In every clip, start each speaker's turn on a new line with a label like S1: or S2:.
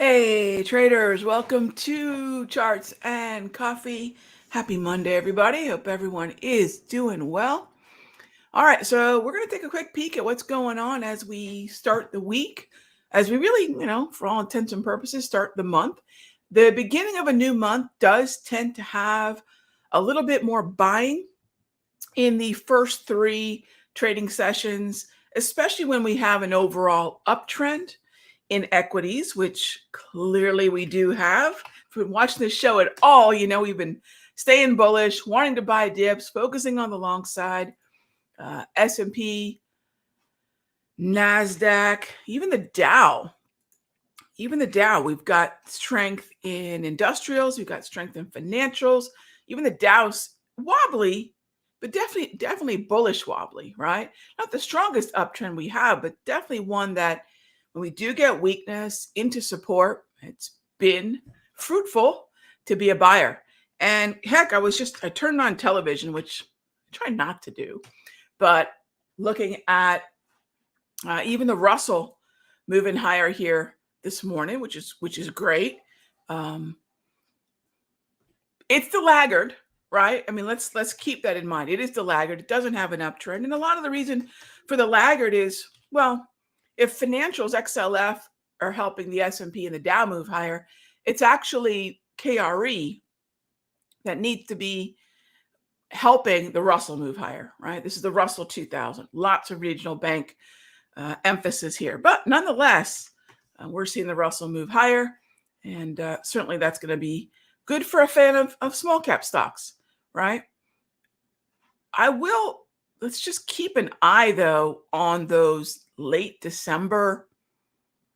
S1: Hey traders, welcome to Charts and Coffee. Happy Monday, everybody. Hope everyone is doing well. All right, so we're going to take a quick peek at what's going on as we start the week, as we really, for all intents and purposes, start the month. The beginning of a new month does tend to have a little bit more buying in the first three trading sessions, especially when we have an overall uptrend in equities, which clearly we do have. If you've been watching this show at all, we've been staying bullish, wanting to buy dips, focusing on the long side. S&P, NASDAQ, even the Dow. We've got strength in industrials, we've got strength in financials. Even the Dow's wobbly, but definitely bullish wobbly, right? Not the strongest uptrend we have, but definitely one that when we do get weakness into support, it's been fruitful to be a buyer. And heck, I turned on television, which I try not to do, but looking at even the Russell moving higher here this morning, which is great. It's the laggard, right? I mean, let's keep that in mind. It is the laggard. It doesn't have an uptrend, and a lot of the reason for the laggard is, well, if financials XLF are helping the S&P and the Dow move higher, it's actually KRE that needs to be helping the Russell move higher, right? This is the Russell 2000. Lots of regional bank emphasis here, but nonetheless, we're seeing the Russell move higher, and certainly that's going to be good for a fan of small cap stocks, right? Let's just keep an eye though on those late December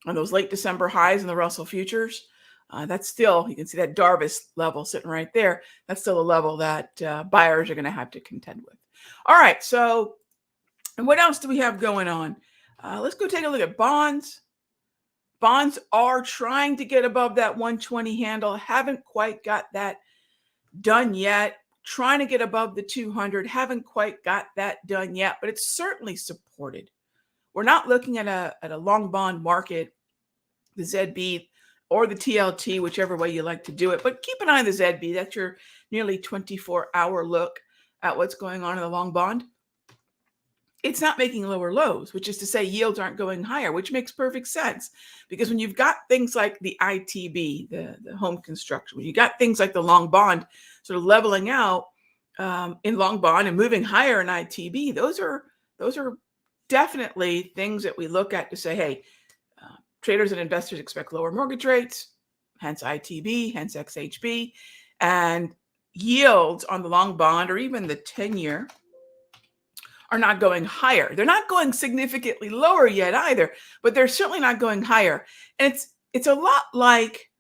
S1: highs in the Russell futures. That's still, you can see that Darvis level sitting right there. That's still a level that buyers are going to have to contend with. All right, so, and what else do we have going on? Let's go take a look at bonds. Bonds are trying to get above that 120 handle. Haven't quite got that done yet. Trying to get above the 200. Haven't quite got that done yet, but it's certainly supported. We're not looking at a long bond market, the ZB or the TLT, whichever way you like to do it. But keep an eye on the ZB. That's your nearly 24-hour look at what's going on in the long bond. It's not making lower lows, which is to say yields aren't going higher, which makes perfect sense. Because when you've got things like the ITB, the home construction, when you got things like the long bond sort of leveling out in long bond and moving higher in ITB, those are definitely things that we look at to say, hey, traders and investors expect lower mortgage rates, hence ITB, hence XHB, and yields on the long bond or even the 10-year are not going higher. They're not going significantly lower yet either, but they're certainly not going higher. And it's a lot like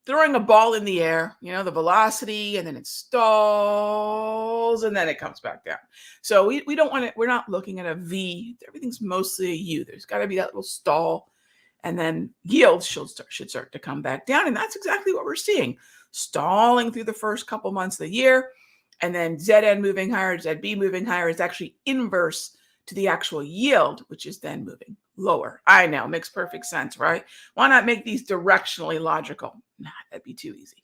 S1: throwing a ball in the air, the velocity, and then it stalls and then it comes back down. So we don't want it. We're not looking at a V. Everything's mostly a U. There's got to be that little stall, and then yields should start to come back down. And that's exactly what we're seeing. Stalling through the first couple months of the year. And then ZN moving higher, ZB moving higher is actually inverse to the actual yield, which is then moving lower. I know, makes perfect sense, right? Why not make these directionally logical? Nah, that'd be too easy.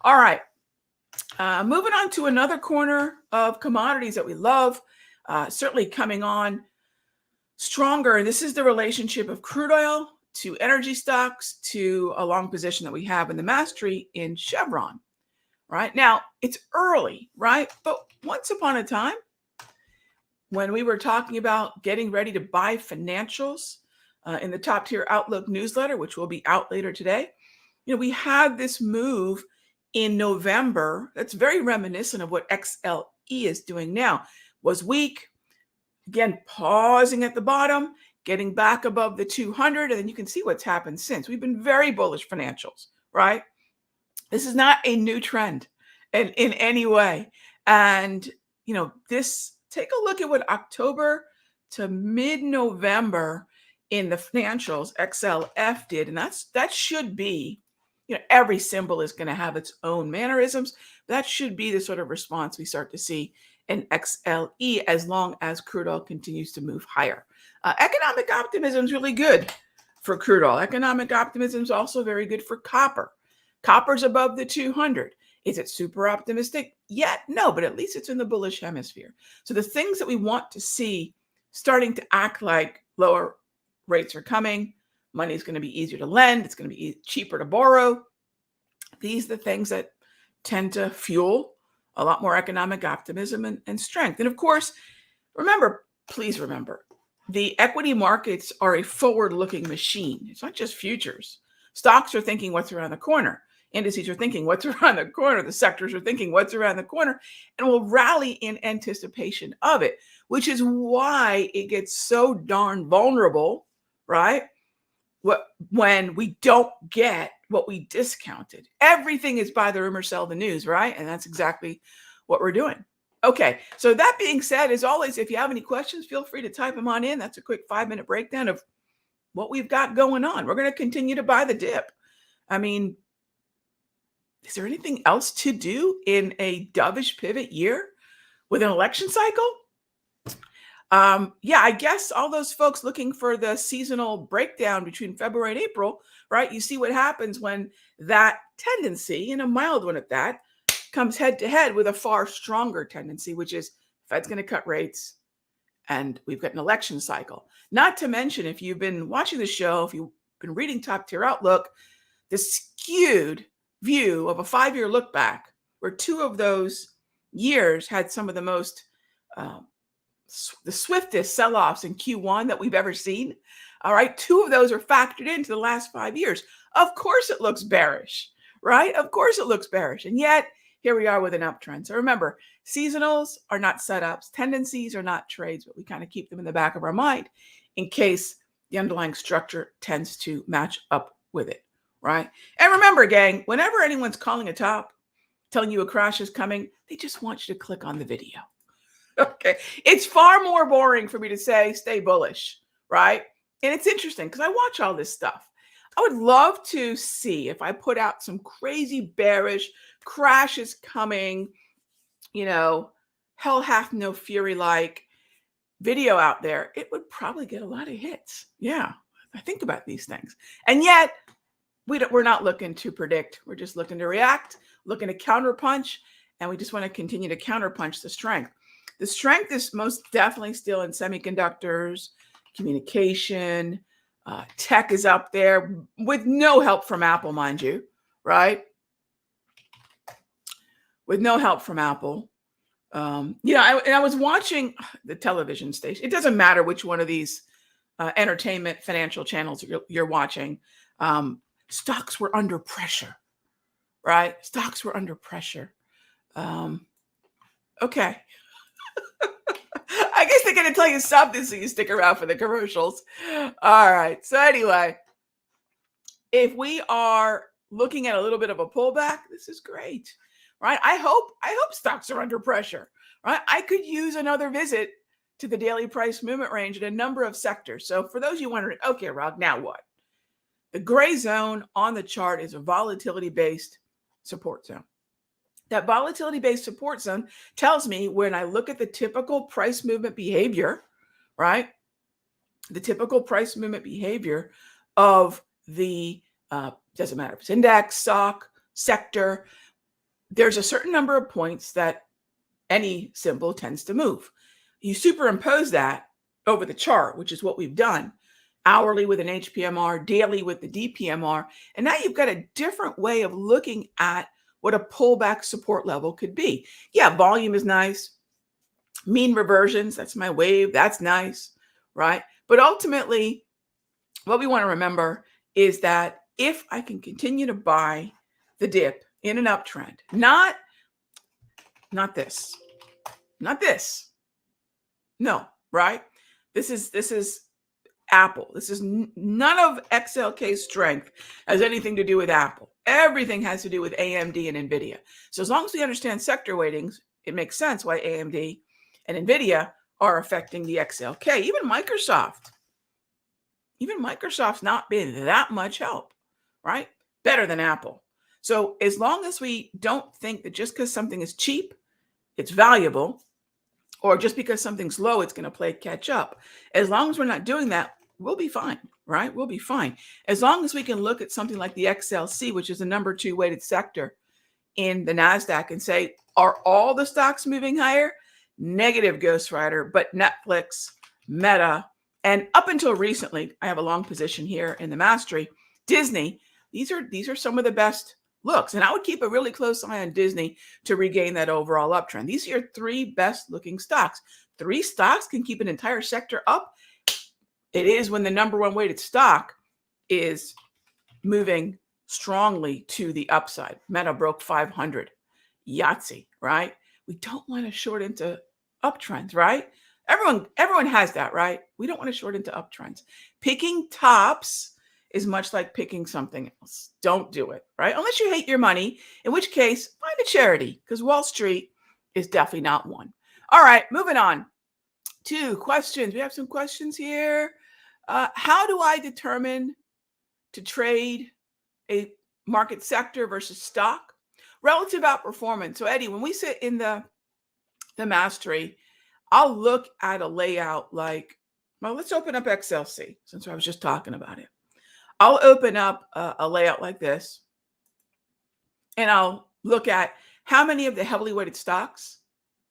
S1: All right, moving on to another corner of commodities that we love, certainly coming on stronger. And this is the relationship of crude oil to energy stocks to a long position that we have in the mastery in Chevron. Right now, it's early, right? But once upon a time, when we were talking about getting ready to buy financials in the Top Tier Outlook newsletter, which will be out later today, we had this move in November that's very reminiscent of what XLE is doing now. Was weak, again, pausing at the bottom, getting back above the 200, and then you can see what's happened since. We've been very bullish financials, right? This is not a new trend in any way. And, take a look at what October to mid-November in the financials XLF did. And that should be, every symbol is going to have its own mannerisms. That should be the sort of response we start to see in XLE as long as crude oil continues to move higher. Economic optimism is really good for crude oil. Economic optimism is also very good for copper. Copper's above the 200. Is it super optimistic yet? No, but at least it's in the bullish hemisphere. So the things that we want to see starting to act like lower rates are coming, money is going to be easier to lend, it's going to be cheaper to borrow. These are the things that tend to fuel a lot more economic optimism and strength. And of course, please remember, the equity markets are a forward-looking machine. It's not just futures. Stocks are thinking what's around the corner. Indices are thinking what's around the corner. The sectors are thinking what's around the corner and will rally in anticipation of it, which is why it gets so darn vulnerable, right? When we don't get what we discounted. Everything is buy the rumor, sell the news, right? And that's exactly what we're doing. Okay, so that being said, as always, if you have any questions, feel free to type them on in. That's a quick 5-minute breakdown of what we've got going on. We're going to continue to buy the dip. I mean, is there anything else to do in a dovish pivot year with an election cycle? Yeah, I guess all those folks looking for the seasonal breakdown between February and April, right? You see what happens when that tendency, and a mild one at that, comes head to head with a far stronger tendency, which is Fed's going to cut rates and we've got an election cycle. Not to mention, if you've been watching the show, if you've been reading Top Tier Outlook, the skewed view of a 5-year look back, where 2 of those years had some of the most the swiftest sell-offs in Q1 that we've ever seen. All right, 2 of those are factored into the last 5 years. Of course it looks bearish, right? Of course it looks bearish. And yet here we are with an uptrend. So remember, seasonals are not setups. Tendencies are not trades, but we kind of keep them in the back of our mind in case the underlying structure tends to match up with it, right? And remember, gang, whenever anyone's calling a top, telling you a crash is coming, they just want you to click on the video. Okay. It's far more boring for me to say, stay bullish, right? And it's interesting because I watch all this stuff. I would love to see if I put out some crazy bearish crashes coming, hell hath no fury like video out there. It would probably get a lot of hits. Yeah. I think about these things. And yet we're not looking to predict. We're just looking to react, looking to counterpunch, and we just want to continue to counterpunch the strength. The strength is most definitely still in semiconductors, communication, tech is up there with no help from Apple, mind you, right? With no help from Apple. I was watching the television station. It doesn't matter which one of these entertainment financial channels you're watching. Stocks were under pressure, right? Stocks were under pressure. Okay. I guess they're going to tell you something so you stick around for the commercials. All right. So anyway, if we are looking at a little bit of a pullback, this is great, right? I hope stocks are under pressure, right? I could use another visit to the daily price movement range in a number of sectors. So for those of you wondering, okay, Rog, now what? The gray zone on the chart is a volatility-based support zone. That volatility-based support zone tells me when I look at the typical price movement behavior, right? The typical price movement behavior of the, doesn't matter if it's index, stock, sector, there's a certain number of points that any symbol tends to move. You superimpose that over the chart, which is what we've done, hourly with an HPMR, daily with the DPMR, and now you've got a different way of looking at what a pullback support level could be. Yeah, volume is nice. Mean reversions, that's my wave. That's nice, right? But ultimately, what we want to remember is that if I can continue to buy the dip in an uptrend, not this, no, right? This is Apple. This is none of XLK's strength has anything to do with Apple. Everything has to do with AMD and NVIDIA. So as long as we understand sector weightings, it makes sense why AMD and NVIDIA are affecting the XLK. Even Microsoft's not been that much help, right? Better than Apple. So as long as we don't think that just because something is cheap, it's valuable, or just because something's low, it's going to play catch up. As long as we're not doing that, we'll be fine, right? We'll be fine. As long as we can look at something like the XLC, which is the number 2 weighted sector in the NASDAQ, and say, are all the stocks moving higher? Negative, Ghost Rider, but Netflix, Meta, and up until recently, I have a long position here in the Mastery, Disney. These are some of the best looks. And I would keep a really close eye on Disney to regain that overall uptrend. These are your 3 best looking stocks. 3 stocks can keep an entire sector up. It is when the number 1 weighted stock is moving strongly to the upside. Meta broke 500. Yahtzee, right? We don't want to short into uptrends, right? Everyone has that, right? We don't want to short into uptrends. Picking tops is much like picking something else. Don't do it, right? Unless you hate your money, in which case, find a charity, because Wall Street is definitely not one. All right, moving on to questions. We have some questions here. How do I determine to trade a market sector versus stock? Relative outperformance. So Eddie, when we sit in the Mastery, I'll look at a layout like, well, let's open up XLC since I was just talking about it. I'll open up a layout like this, and I'll look at how many of the heavily weighted stocks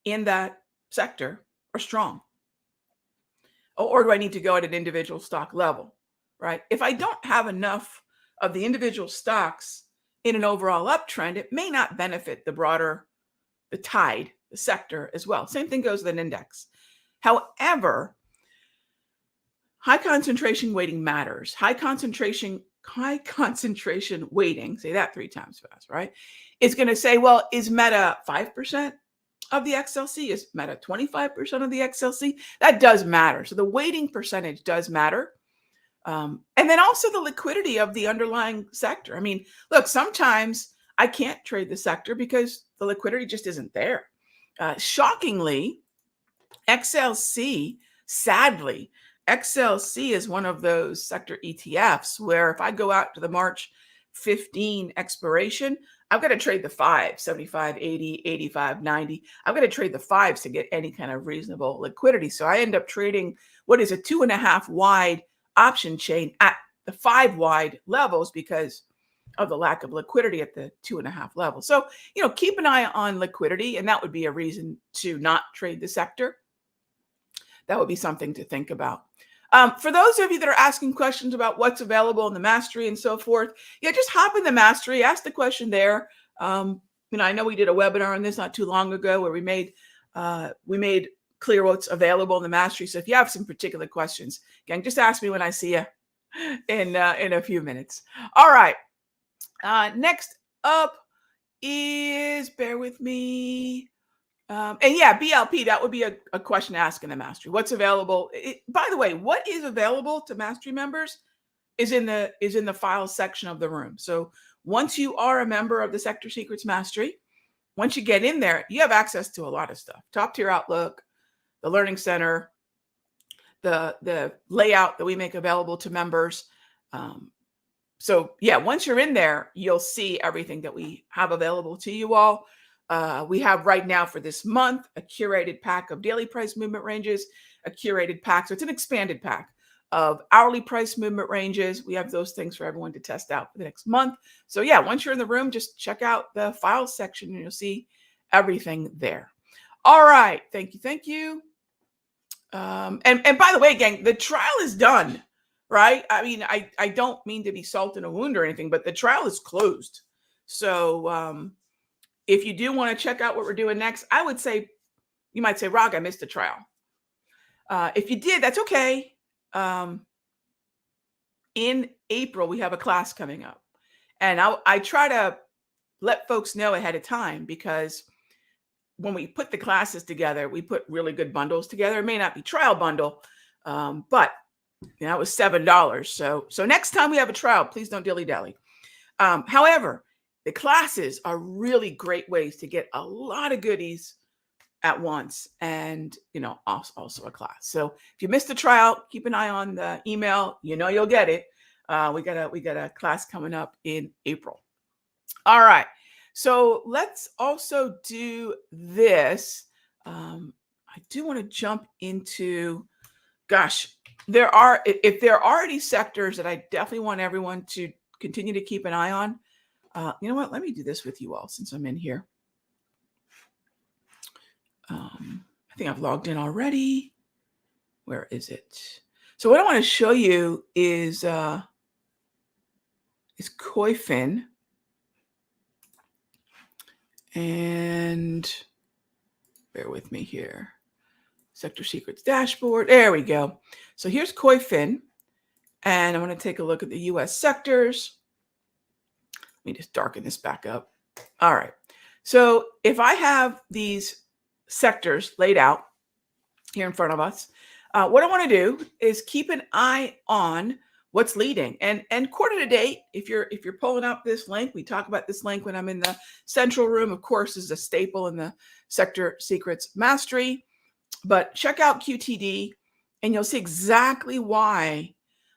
S1: in that sector are strong. Or do I need to go at an individual stock level, right? If I don't have enough of the individual stocks in an overall uptrend, it may not benefit the tide, the sector as well. Same thing goes with an index. However, high concentration weighting matters. High concentration weighting, say that 3 times fast, right? It's going to say, well, is Meta 5% of the XLC? Is Meta 25% of the XLC? That does matter. So the weighting percentage does matter. And then also the liquidity of the underlying sector. I mean, look, sometimes I can't trade the sector because the liquidity just isn't there. Shockingly, sadly, XLC is one of those sector ETFs where if I go out to the March 15 expiration, I've got to trade the 5, 75, 80, 85, 90. I've got to trade the 5s to get any kind of reasonable liquidity. So I end up trading what is a 2.5 wide option chain at the 5 wide levels because of the lack of liquidity at the 2.5 level. So, keep an eye on liquidity, and that would be a reason to not trade the sector. That would be something to think about. For those of you that are asking questions about what's available in the Mastery and so forth, just hop in the Mastery, ask the question there. I know we did a webinar on this not too long ago where we made clear what's available in the Mastery. So if you have some particular questions, again, just ask me when I see you in a few minutes. All right. Next up is, bear with me. BLP, that would be a question to ask in the Mastery. What's available? By the way, what is available to Mastery members is in the files section of the room. So once you are a member of the Sector Secrets Mastery, once you get in there, you have access to a lot of stuff. Top tier outlook, the Learning Center, the layout that we make available to members. Once you're in there, you'll see everything that we have available to you all. We have right now for this month a curated pack of daily price movement ranges, a curated pack. So it's an expanded pack of hourly price movement ranges. We have those things for everyone to test out for the next month. So once you're in the room, just check out the files section and you'll see everything there. All right. Thank you. And by the way, gang, the trial is done, right? I mean, I don't mean to be salt in a wound or anything, but the trial is closed. So, if you do want to check out what we're doing next, I would say, you might say, Rag, I missed the trial. If you did, that's okay. In April, we have a class coming up. And I try to let folks know ahead of time because when we put the classes together, we put really good bundles together. It may not be trial bundle, but it was $7. So next time we have a trial, please don't dilly-dally. However, the classes are really great ways to get a lot of goodies at once and, also a class. So if you missed the trial, keep an eye on the email. You'll get it. We got a class coming up in April. All right. So let's also do this. I do want to jump into, if there are any sectors that I definitely want everyone to continue to keep an eye on. You know what? Let me do this with you all since I'm in here. I think I've logged in already. Where is it? So what I want to show you is COIFIN. And bear with me here. Sector Secrets dashboard. There we go. So here's COIFIN. And I'm going to take a look at the U.S. sectors. Let me just darken this back up. All right. So if I have these sectors laid out here in front of us, what I want to do is keep an eye on what's leading. And quarter to date, if you're pulling up this link, we talk about this link when I'm in the central room. Of course, is a staple in the Sector Secrets Mastery. But check out QTD, and you'll see exactly why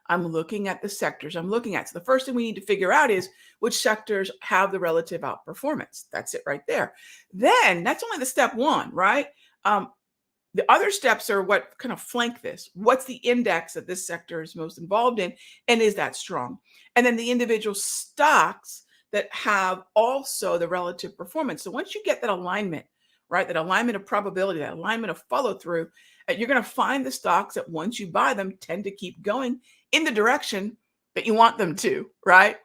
S1: I'm looking at the sectors I'm looking at. So the first thing we need to figure out is which sectors have the relative outperformance. That's it right there. Then that's only the step one, right? The other steps are what kind of flank this. What's the index that this sector is most involved in? And is that strong? And then the individual stocks that have also the relative performance. So once you get that alignment, right, that alignment of probability, that alignment of follow through, you're going to find the stocks that once you buy them tend to keep going in the direction that you want them to, right?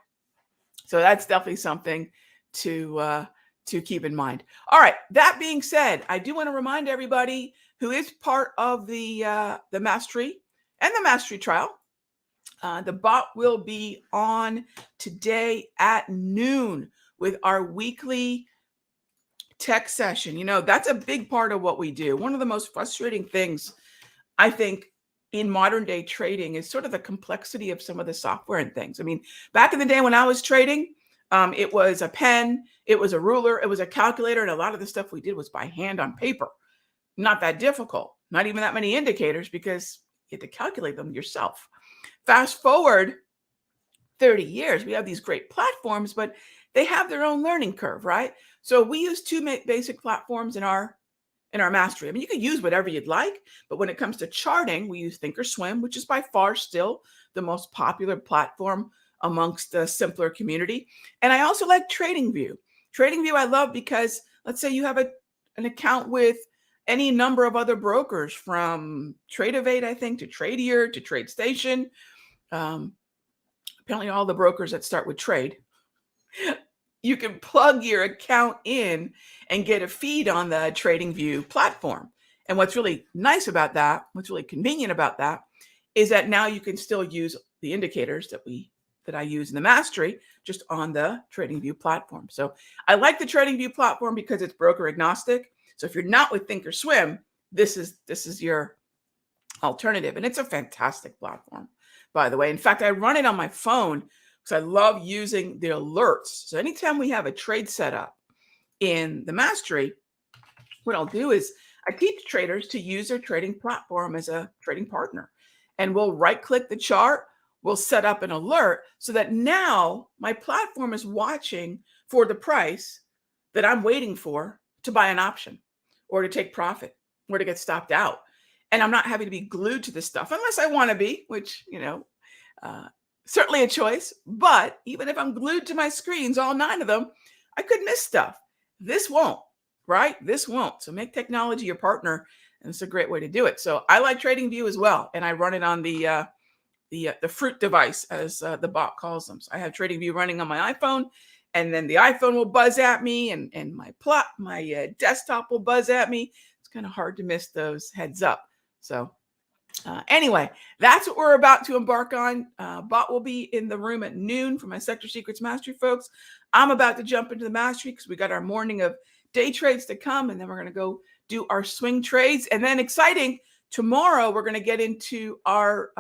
S1: So that's definitely something to keep in mind. All right. That being said, I do want to remind everybody who is part of the mastery and the mastery trial. The bot will be on today at noon with our weekly tech session. You know, that's a big part of what we do. One of the most frustrating things, I think, in modern day trading is sort of the complexity of some of the software and things. I mean, back in the day when I was trading, it was a pen, it was a ruler, it was a calculator, and a lot of the stuff we did was by hand on paper. Not that difficult, not even that many indicators because you had to calculate them yourself. Fast forward 30 years, we have these great platforms, but they have their own learning curve, right? So we use two basic platforms in our mastery. I mean, you could use whatever you'd like, but when it comes to charting, we use Thinkorswim, which is by far still the most popular platform amongst the simpler community. And I also like TradingView. TradingView I love because let's say you have an account with any number of other brokers from Tradeovate, I think, to Tradier, to TradeStation. Apparently all the brokers that start with trade. You can plug your account in and get a feed on the TradingView platform. And what's really nice about that, what's really convenient about that, is that now you can still use the indicators that I use in the mastery just on the TradingView platform. So I like the TradingView platform because it's broker agnostic. So if you're not with Thinkorswim, this is your alternative. And it's a fantastic platform, by the way. In fact, I run it on my phone because I love using the alerts. So anytime we have a trade set up in the mastery, what I'll do is I teach traders to use their trading platform as a trading partner. And we'll right-click the chart, we'll set up an alert so that now my platform is watching for the price that I'm waiting for to buy an option or to take profit or to get stopped out. And I'm not having to be glued to this stuff unless I want to be, which, certainly a choice. But even if I'm glued to my screens, all 9 of them, I could miss stuff. This won't, right? This won't. So make technology your partner. And it's a great way to do it. So I like TradingView as well. And I run it on the fruit device, as the bot calls them. So I have TradingView running on my iPhone, and then the iPhone will buzz at me, and my desktop will buzz at me. It's kind of hard to miss those heads up. So anyway, that's what we're about to embark on. Bot will be in the room at noon for my Sector Secrets Mastery folks. I'm about to jump into the Mastery because we got our morning of day trades to come, and then we're going to go do our swing trades. And then exciting, tomorrow we're going to get into our,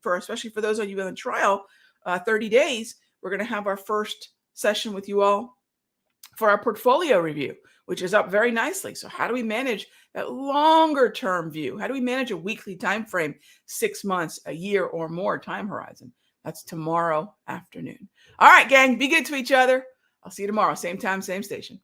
S1: especially for those of you in the trial, 30 days, we're going to have our first session with you all for our portfolio review, which is up very nicely. So how do we manage that longer term view? How do we manage a weekly time frame, 6 months, a year or more time horizon? That's tomorrow afternoon. All right, gang, be good to each other. I'll see you tomorrow, same time, same station.